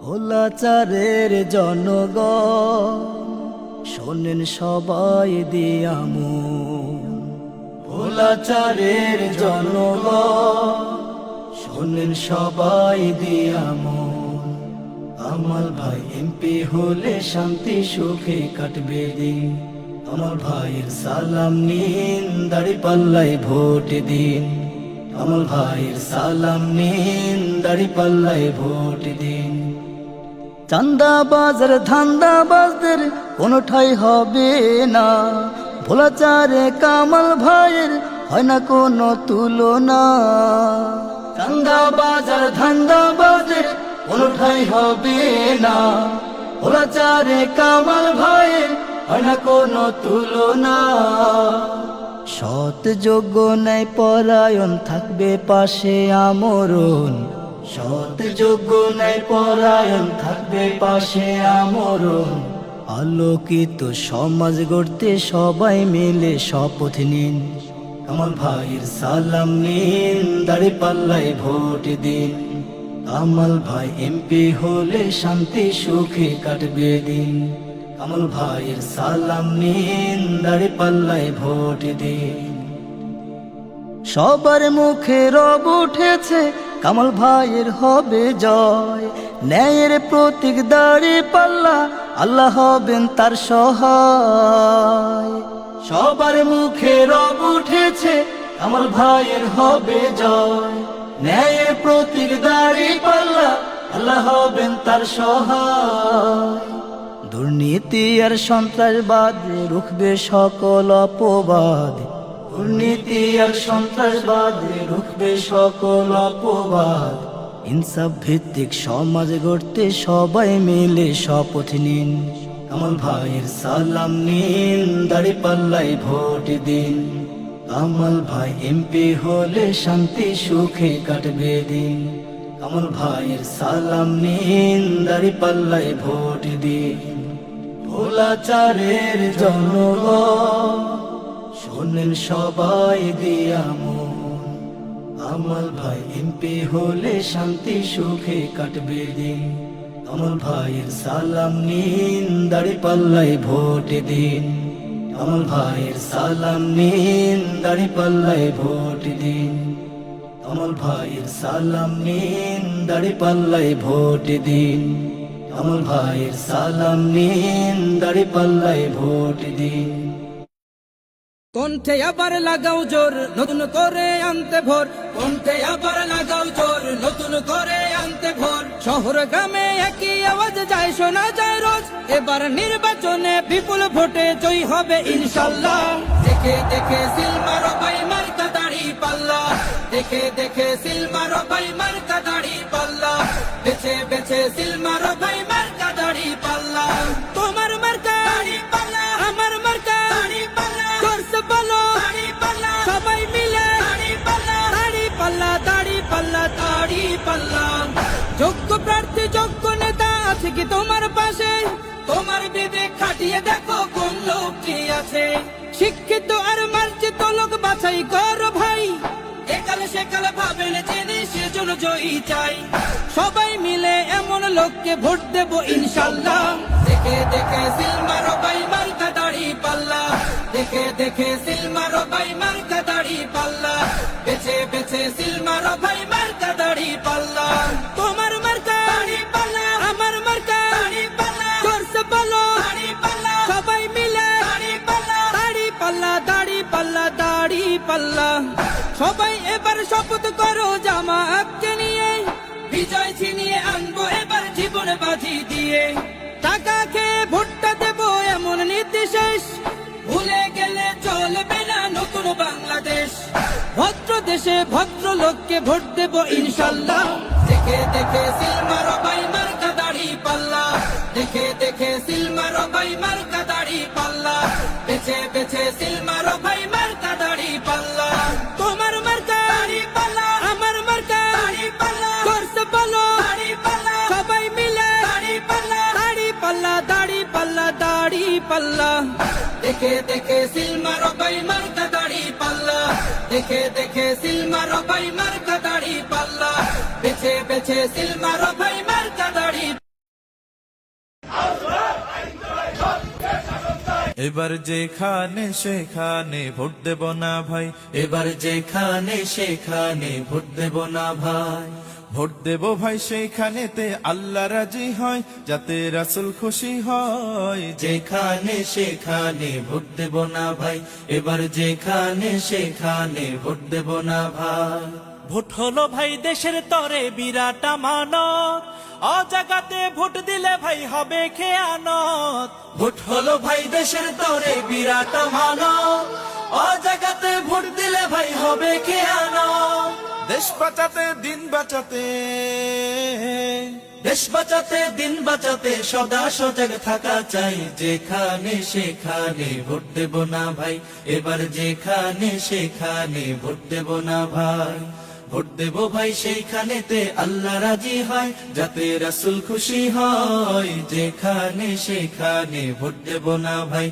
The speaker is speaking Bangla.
ভোলাচারের জনগণ শোনেন সবাই দিয়ামু। ভোলাচারের জনগণ শোনেন সবাই দিয়ামু। আমার ভাই এমপি হলে শান্তি সুখে কাটবে দিন। আমার ভাইয়ের সালাম নিন, দাঁড়িপাল্লায় ভোট দিন। আমার ভাইয়ের সালাম নিন, দাঁড়িপাল্লায় ভোট দিন। চান্দাবাজ আর ধান্দাবাজদের কোনো ঠাঁই হবে না। ভোলাচারে কামাল ভাইয়ের হয় না কোনো তুলনা। চান্দাবাজ আর ধান্দাবাজদের কোনো ঠাঁই হবে না। ভোলাচারে কামাল ভাইয়ের হয় না কোনো তুলনা। সৎ যোগ্য ন্যায় পরায়ণ থাকবে পাশে আমরণ। সৎ যোগ্য ন্যায় পরায়ণ থাকবে পাশে আমরণ। আলোকিত সমাজ গড়তে সবাই মিলে শপথ নিন। কামাল ভাইয়ের সালাম নিন, দাঁড়িপাল্লায় ভোট দিন। কামাল ভাই এমপি হলে শান্তি সুখে কাটবে দিন। কামাল ভাইয়ের সালাম নিন, দাঁড়িপাল্লায় ভোট দিন। সবার মুখে রব উঠেছে কামাল ভাইয়ের হবে জয়। ন্যায়ের প্রতীক দাঁড়িপাল্লা, আল্লাহ হবেন তার সহায়। সবার মুখে রব উঠেছে কামাল ভাইয়ের হবে জয়। ন্যায়ের প্রতীক দাঁড়িপাল্লা, আল্লাহ হবেন তার সহায়। দুর্নীতি আর সন্ত্রাসবাদ রুখবে সকল অপবাদ। দুর্নীতি আর সন্ত্রাসবাদ রুখবে সকল অপবাদ। ইনসাফ ভিত্তিক সমাজ গড়তে সবাই মিলে শপথ নিন। কামাল ভাইয়ের সালাম নিন, দাঁড়িপাল্লায় ভোট দিন। কামাল ভাই এমপি হলে শান্তি সুখে কাটবে দিন। কামাল ভাইয়ের সালাম নিন, দাঁড়িপাল্লায় ভোট দিন। ভোলাচারের জনগণ শোনেন সবাই দিয়ামু। কামাল ভাই এমপি হলে শান্তি সুখে কাটবে দিন। কামাল ভাইয়ের সালাম নিন, দাঁড়িপাল্লায় ভোট দিন। কামাল ভাইয়ের সালাম নিন, দাঁড়িপাল্লায় ভোট দিন। কামাল ভাইয়ের সালাম নিন, দাঁড়িপাল্লায় ভোট দিন। কামাল ভাইয়ের সালাম নিন, দাঁড়িপাল্লায় ভোট দিন। কণ্ঠে আবার লাগাও জোর, নতুন করে আনতে ভোর। কণ্ঠে আবার লাগাও জোর, নতুন করে আনতে ভোর। শহর গ্রামে একই আওয়াজ যায়, শোনা যায় রোজ। এবার নির্বাচনে বিপুল ভোটে জয়ী হবে ইনশাল্লাহ। দেখে দেখে সিল মারো ভাই মার্কা দাঁড়িপাল্লা। দেখে দেখে সিল মারো ভাই মার্কা দাঁড়িপাল্লা। বেছে বেছে সিল মারো ভাই মার্কা দাঁড়িপাল্লা। তোমার মার্কা দাঁড়িপাল্লা, আমার মার্কা দাঁড়িপাল্লা। জোরসে বলো দাঁড়িপাল্লা, সবাই মিলে দাঁড়িপাল্লা। দাঁড়িপাল্লা, দাঁড়িপাল্লা, দাঁড়িপাল্লা। যোগ্য প্রার্থী, যোগ্য নেতা আছে কি তোমার পাশে? তোমার বিবেক খাটিয়ে দেখো কোন লোকটি আছে। শিক্ষিত আর মার্জিত লোক বাছাই করো ভাই। একালে সেকালে ভাবেন জেনে সেজন্য জয়ী চাই। সবাই মিলে এমন লোককে ভোট দেব ইনশাল্লাহ। দেখে দেখে সিল মারো ভাই মার্কা দাঁড়িপাল্লা। দেখে দেখে সিল মারো ভাই মার্কা দাঁড়িপাল্লা। বেছে বেছে সিল মারো ভাই মার্কা দাঁড়িপাল্লা। তোমার মার্কা দাঁড়িপাল্লা, আমার মার্কা দাঁড়িপাল্লা। জোরসে বলো দাঁড়িপাল্লা, সবাই মিলে দাঁড়িপাল্লা। দাঁড়িপাল্লা, দাঁড়িপাল্লা, দাঁড়িপাল্লা। সবাই এবার শপথ করো জামাতকে নিয়ে। বিজয় ছিনিয়ে আনবো এবার জীবন বাজি দিয়ে। টাকা খেয়ে ভোটটা দেবো এমন নীতি শেষ। ভুলে গেলে চলবে না নতুন বাংলাদেশ। ভদ্র দেশে ভদ্র লোককে ভোট দেবো ইনশাল্লাহ। দেখে দেখে সিল মারো ভাই মার্কা দাঁড়িপাল্লা। দেখে দেখে সিল মারো ভাই মার্কা দাঁড়িপাল্লা। বেছে বেছে সিল মারো ভাই মার্কা দাঁড়িপাল্লা। তোমার মার্কা দাঁড়িপাল্লা, আমার মার্কা দাঁড়িপাল্লা। জোরসে বলো দাঁড়িপাল্লা, সবাই মিলে দাঁড়িপাল্লা। দাঁড়িপাল্লা, দাঁড়িপাল্লা, দাঁড়িপাল্লা। দেখে দেখে সিল মারো ভাই মার্কা দাঁড়িপাল্লা। দেখে দেখে সিল মারো ভাই মার্কা দাঁড়িপাল্লা। বেছে বেছে সিল মারো ভাই মার্কা দাঁড়ি। এবার যেখানে সেখানে ভোট দেব না ভাই, এবার যেখানে সেখানে ভোট দেব না ভাই। ভোট দেব ভাই সেইখানেতে আল্লাহ রাজি হয়, যাতে রাসূল খুশি হয়। যেখানে সেখানে ভোট দেব না ভাই, এবার যেখানে সেখানে ভোট দেব না ভাই। ভোট হলো ভাই দেশের তরে বিরাট আমানত, অজাগাতে ভোট দিলে ভাই হবে খেয়ানত। ভোট হলো ভাই দেশের তরে বিরাট আমানত, অজাগাতে ভোট দিলে ভাই হবে খেয়ানত। দেশ বাঁচাতে দিন বাঁচাতে, দেশ বাঁচাতে দিন বাঁচাতে সদা সজাগ থাকা চাই। যেখানে সেখানে ভোট দেব না ভাই, এবার যেখানে সেখানে ভোট দেব না ভাই। ভোট দেব ভাই সেইখানেতে আল্লাহ রাজি হয়, যাতে রাসূল খুশি হয়। যেখানে সেখানে ভোট দেব না ভাই।